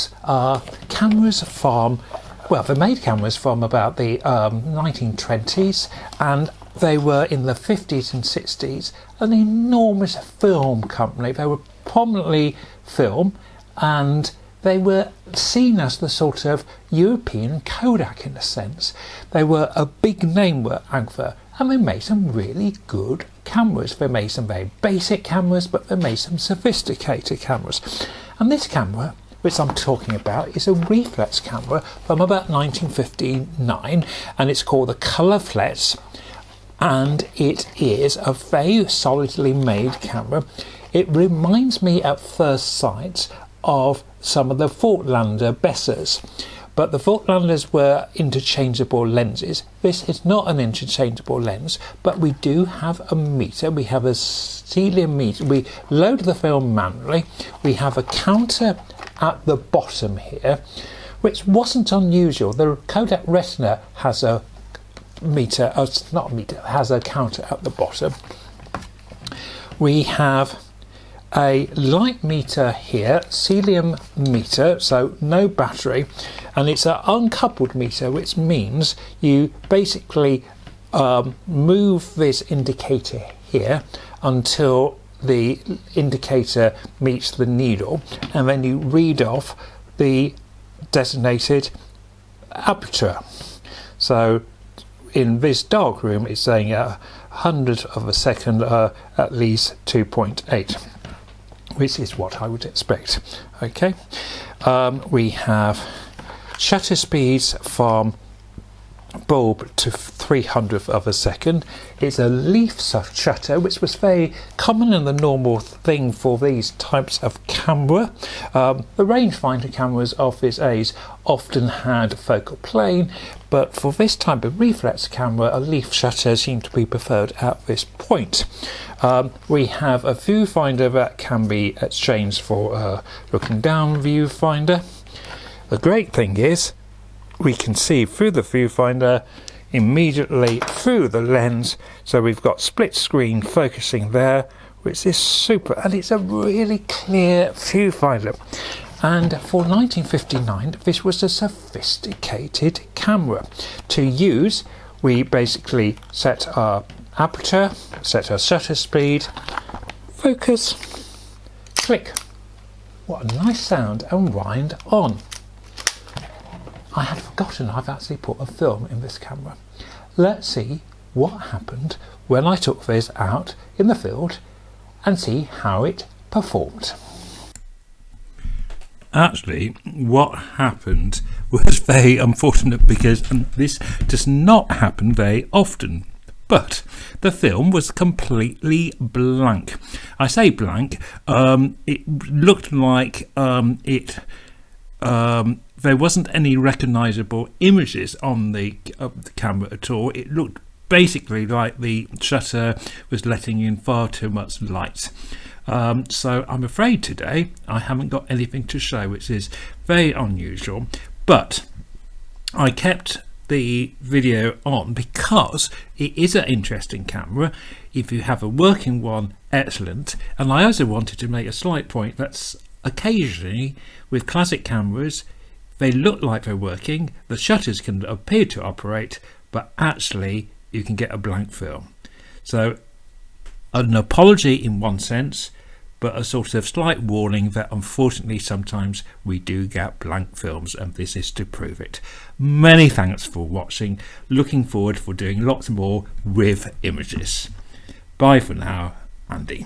cameras are cameras from, well, they made cameras from about the 1920s, and they were in the 50s and 60s an enormous film company. They were prominently film, and they were seen as the sort of European Kodak in a sense. They were a big name, were Agfa, and they made some really good cameras. They made some very basic cameras, but they made some sophisticated cameras. And this camera, which I'm talking about, is a reflex camera from about 1959, and it's called the Colorflex, and it is a very solidly made camera. It reminds me at first sight of some of the Fortlander Bessers, but the Fortlanders were interchangeable lenses. This is not an interchangeable lens, but we do have a meter. We have a celium meter. We load the film manually. We have a counter at the bottom here, which wasn't unusual. The Kodak Retina has a meter, not a meter, has a counter at the bottom. We have a light meter here, celium meter, so no battery, and it's an uncoupled meter, which means you basically move this indicator here until the indicator meets the needle, and then you read off the designated aperture. So in this dark room it's saying 100th of a second, at least 2.8, which is what I would expect. Okay, we have shutter speeds from bulb to 300th of a second. It's a leaf shutter, which was very common and the normal thing for these types of camera. The rangefinder cameras of this age often had focal plane, but for this type of reflex camera, a leaf shutter seemed to be preferred at this point. We have a viewfinder that can be exchanged for a looking down viewfinder. The great thing is we can see through the viewfinder immediately through the lens, so we've got split screen focusing there, which is super, and it's a really clear viewfinder. And for 1959 this was a sophisticated camera. To use, we basically set our aperture, set our shutter speed, focus, click. What a nice sound, and wind on. I had forgotten I've actually put a film in this camera. Let's see what happened when I took this out in the field and see how it performed. Actually, what happened was very unfortunate, because this does not happen very often. But the film was completely blank. I say blank, it looked like there wasn't any recognisable images on the camera at all. It looked basically like the shutter was letting in far too much light. So I'm afraid today I haven't got anything to show, which is very unusual, but I kept the video on because it is an interesting camera. If you have a working one, excellent. And I also wanted to make a slight point that's occasionally with classic cameras, they look like they're working, the shutters can appear to operate, but actually you can get a blank film. So an apology in one sense, but a sort of slight warning that unfortunately sometimes we do get blank films, and this is to prove it. Many thanks for watching. Looking forward for doing lots more with images. Bye for now, Andy.